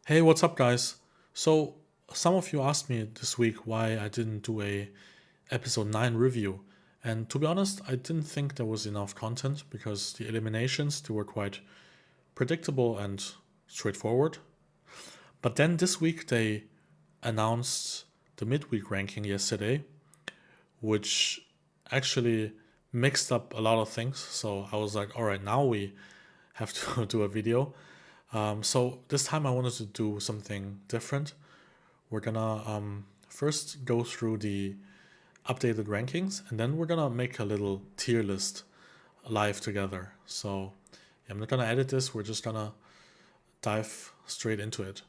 Hey, what's up, guys? So, some of you asked me this week why I didn't do a episode 9 review. And to be honest, I didn't think there was enough content because the eliminations they were quite predictable and straightforward. But then this week they announced the midweek ranking yesterday, which actually mixed up a lot of things. So I was like, all right, now we have to do a video. So this time I wanted to do something different. We're gonna first go through the updated rankings, and then we're gonna make a little tier list live together. So yeah, I'm not gonna edit this. We're just gonna dive straight into it.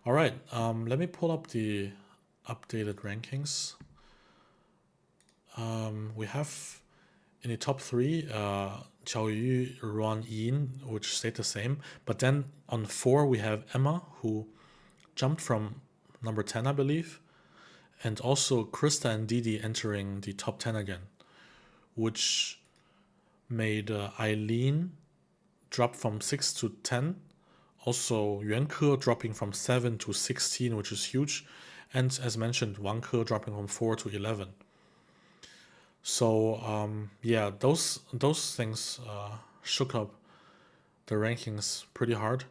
All right, let me pull up the updated rankings. We have in the top three, Xiao Yu, Ruan Yin, which stayed the same. But then on 4, we have Emma, who jumped from number 10, I believe. And also Krista and Didi entering the top 10 again, which made Eileen drop from 6 to 10. Also, Yuan Ke dropping from 7 to 16, which is huge. And as mentioned, Wang Ke dropping from 4 to 11. So yeah, those things shook up the rankings pretty hard.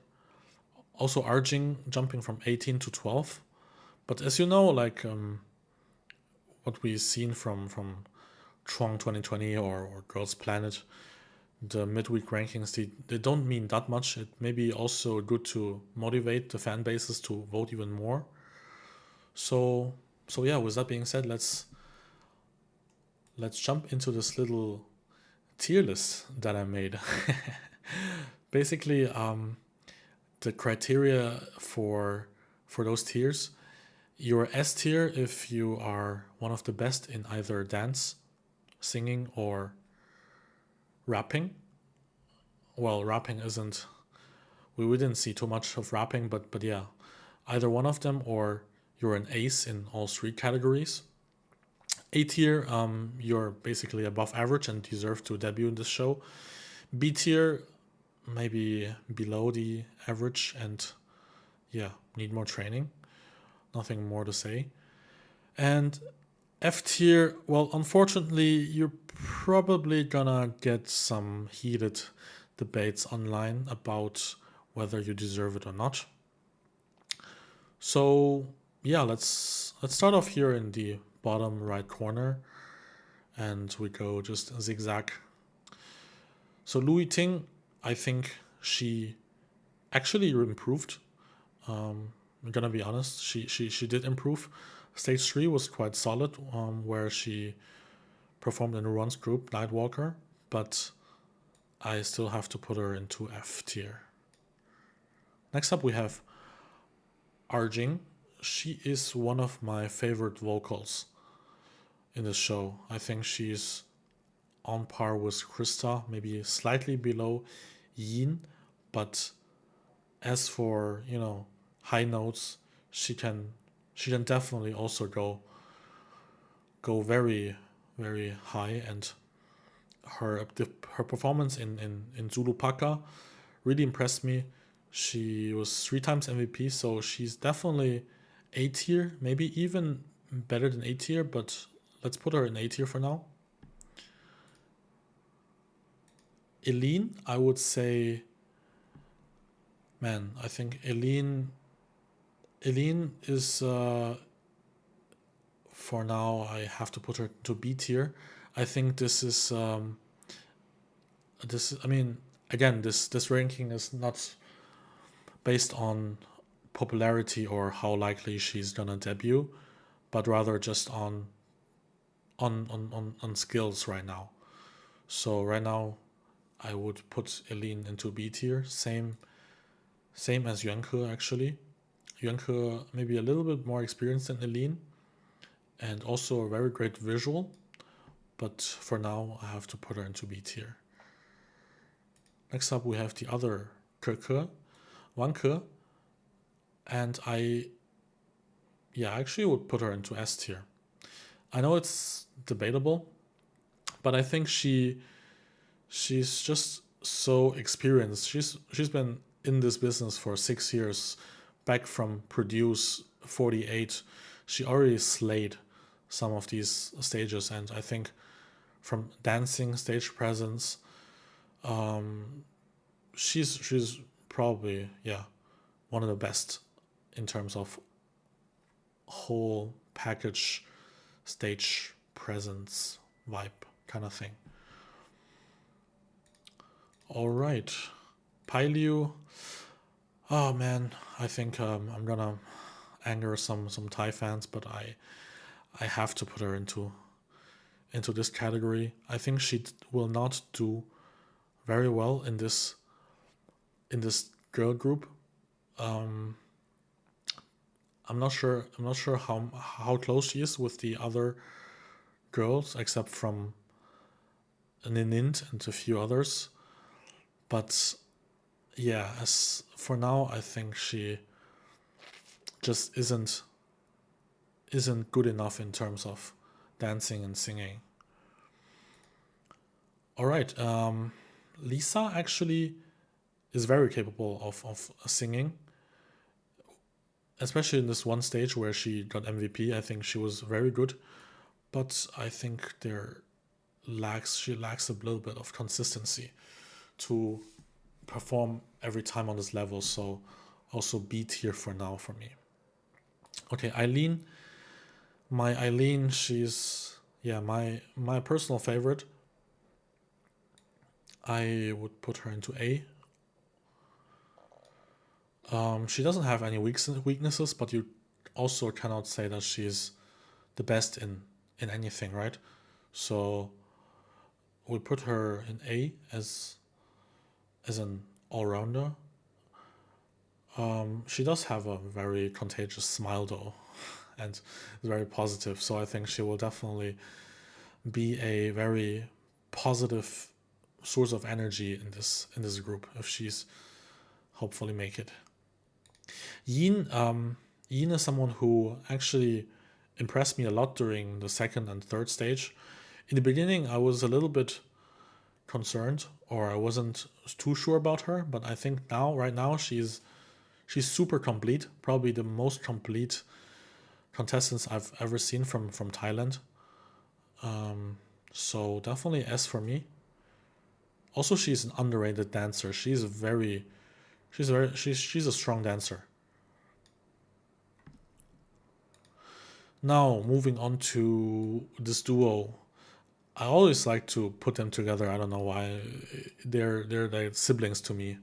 Also, Arjing jumping from 18 to 12. But as you know, like what we've seen from Chuang 2020 or Girls Planet, the midweek rankings they don't mean that much. It may be also good to motivate the fan bases to vote even more. So yeah, with that being said, let's jump into this little tier list that I made. Basically, the criteria for those tiers: you're S tier if you are one of the best in either dance, singing, or rapping. Well, rapping isn't. We didn't see too much of rapping, but yeah, either one of them, or you're an ace in all three categories. A tier, you're basically above average and deserve to debut in this show. B tier, maybe below the average and yeah, need more training. Nothing more to say. And F tier, well, unfortunately, you're probably gonna get some heated debates online about whether you deserve it or not. So yeah, let's start off here in the bottom right corner, and we go just zigzag. So Louis Ting, I think she actually improved. I'm gonna be honest, she did improve. Stage 3 was quite solid, where she performed in Ron's group, Nightwalker, but I still have to put her into F tier. Next up, we have Arjing. She is one of my favorite vocals in the show. I think she's on par with Krista, maybe slightly below Yin, but as for high notes, she can definitely also go very very high. And her performance in Zulu Paka really impressed me. She was 3 times MVP, so she's definitely A tier, maybe even better than A tier, but let's put her in A tier for now. Eileen, I would say, man, I think Eileen is for now I have to put her to B tier. I think this is I mean, again, this ranking is not based on popularity or how likely she's gonna debut, but rather just on skills right now. So right now, I would put Eileen into B tier. Same as Yuan Ke actually. Yuan Ke maybe a little bit more experienced than Eileen, and also a very great visual. But for now, I have to put her into B tier. Next up, we have the other Ke, Wang Ke, and I actually would put her into S tier. I know it's debatable, but I think she's just so experienced. She's been in this business for 6 years, back from Produce 48, she already slayed some of these stages, and I think from dancing, stage presence, she's probably one of the best in terms of whole package, stage presence, vibe kind of thing. All right, Pailiu. Oh man, I think I'm gonna anger some Thai fans, but I have to put her into this category. I think she will not do very well in this girl group. I'm not sure how close she is with the other girls, except from Ninint and a few others. But yeah, as for now, I think she just isn't good enough in terms of dancing and singing. All right, Lisa actually is very capable of singing, especially in this one stage where she got MVP. I think she was very good, but I think she lacks a little bit of consistency to perform every time on this level. So also B tier for now for me. Okay, Eileen. My Eileen, she's my personal favorite. I would put her into A. She doesn't have any weaknesses, but you also cannot say that she's the best in anything, right? So we put her in A as an all-rounder. She does have a very contagious smile though, and is very positive. So I think she will definitely be a very positive source of energy in this group if she's hopefully make it. Yin is someone who actually impressed me a lot during the second and third stage. In the beginning, I was a little bit concerned, or I wasn't too sure about her, but I think right now she's super complete, probably the most complete contestants I've ever seen from Thailand. So definitely S for me. Also, she's an underrated dancer. She's a strong dancer. Now moving on to this duo. I always like to put them together. I don't know why. They're like siblings to me.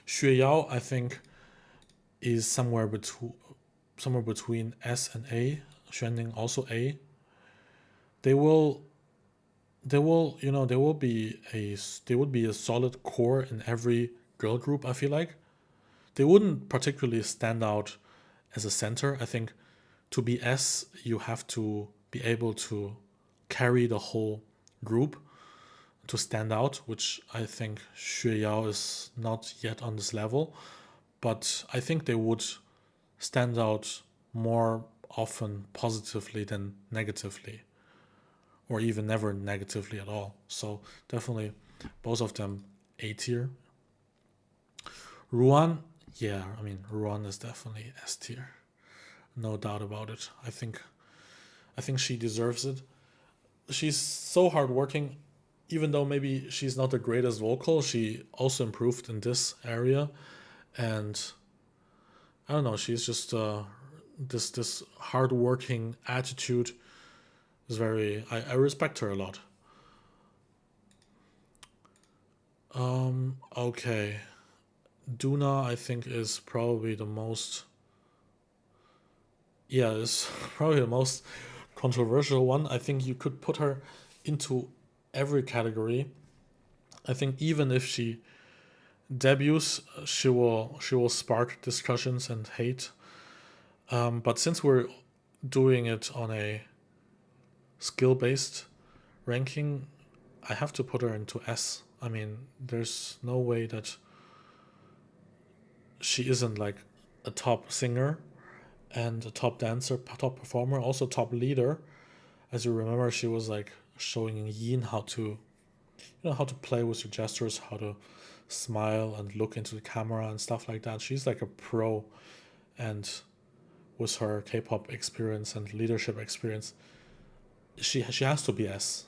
Xue Yao, I think, is somewhere between S and A. Xuanning also A. They would be a solid core in every girl group. I feel like they wouldn't particularly stand out as a center. I think to be S, you have to be able to carry the whole group to stand out, which I think Xue Yao is not yet on this level. But I think they would stand out more often positively than negatively, or even never negatively at all. So definitely both of them A tier. Ruan, Ruan is definitely S tier. No doubt about it. I think she deserves it. She's so hardworking. Even though maybe she's not the greatest vocal, she also improved in this area. And I don't know, she's just this hardworking attitude is very. I respect her a lot. Okay. Duna, I think, is probably the most. Yeah, is probably the most controversial one. I think you could put her into every category. I think even if she debuts, she will spark discussions and hate. But since we're doing it on a skill-based ranking, I have to put her into S. I mean, there's no way that she isn't like a top singer and a top dancer, top performer, also top leader. As you remember, she was like showing Yin how to play with her gestures, how to smile and look into the camera and stuff like that. She's like a pro, and with her K-pop experience and leadership experience, she has to be S,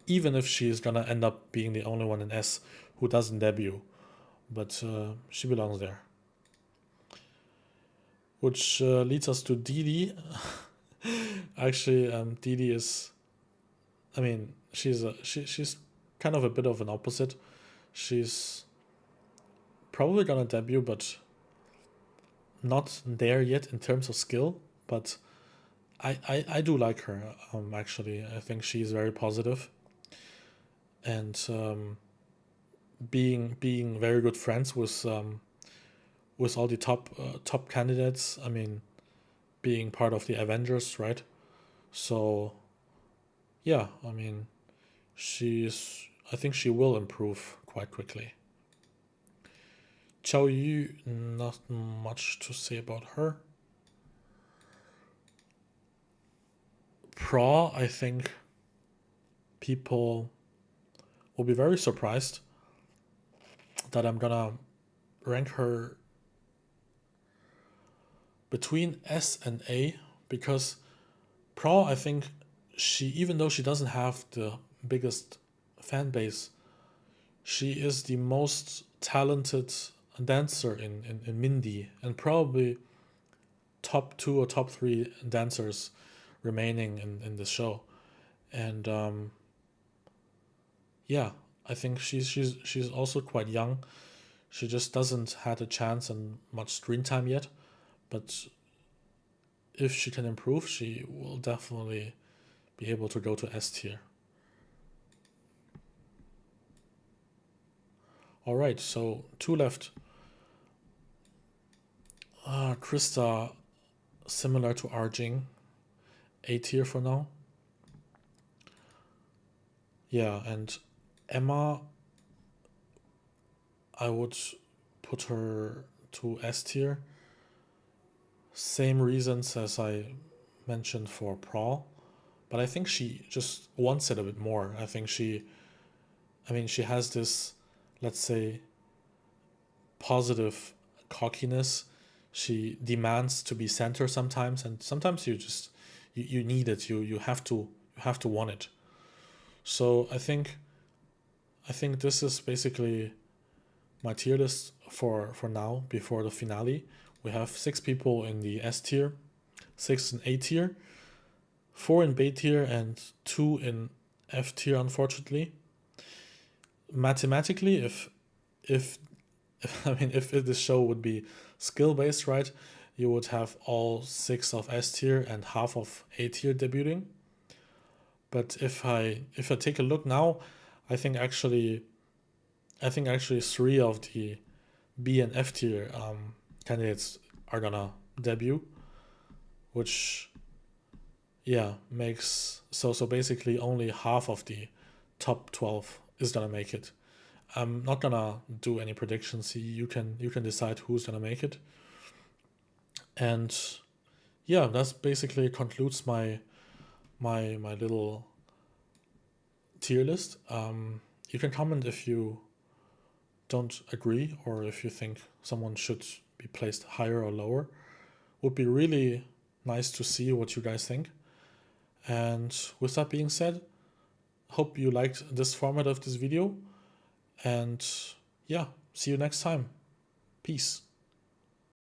even if she's gonna end up being the only one in S who doesn't debut, but she belongs there. Which leads us to Didi. Actually, Didi is, I mean, she's kind of a bit of an opposite. She's probably gonna debut, but not there yet in terms of skill. But I do like her. Actually, I think she's very positive, and being very good friends with all the top candidates. I mean, being part of the Avengers, right? So yeah, I mean, I think she will improve quite quickly. Xiao Yu, not much to say about her. Pra, I think people will be very surprised that I'm gonna rank her between S and A, because Pra, I think even though she doesn't have the biggest fan base, she is the most talented dancer in Mindy, and probably top 2 or top 3 dancers remaining in the show. And yeah, I think she's also quite young. She just doesn't had a chance and much screen time yet, but if she can improve, she will definitely be able to go to S tier. All right, so 2 left. Krista, similar to Arjing, A tier for now. Yeah, and Emma, I would put her to S tier. Same reasons as I mentioned for Pra, but I think she just wants it a bit more. I think she has this, let's say, positive cockiness. She demands to be center sometimes, and sometimes you need it. You have to want it. So I think this is basically my tier list for now before the finale. We have 6 people in the S tier, 6 in A tier, 4 in B tier, and 2 in F tier, unfortunately. Mathematically, if this show would be skill based, right, you would have all 6 of S tier and half of A tier debuting. But if I take a look now, I think actually 3 of the B and F tier candidates are gonna debut, which makes so basically only half of the top 12 is gonna make it. I'm not gonna do any predictions. You can decide who's gonna make it. And yeah, that's basically concludes my little tier list. You can comment if you don't agree or if you think someone should be placed higher or lower. Would be really nice to see what you guys think. And with that being said, hope you liked this format of this video. And yeah, see you next time. Peace.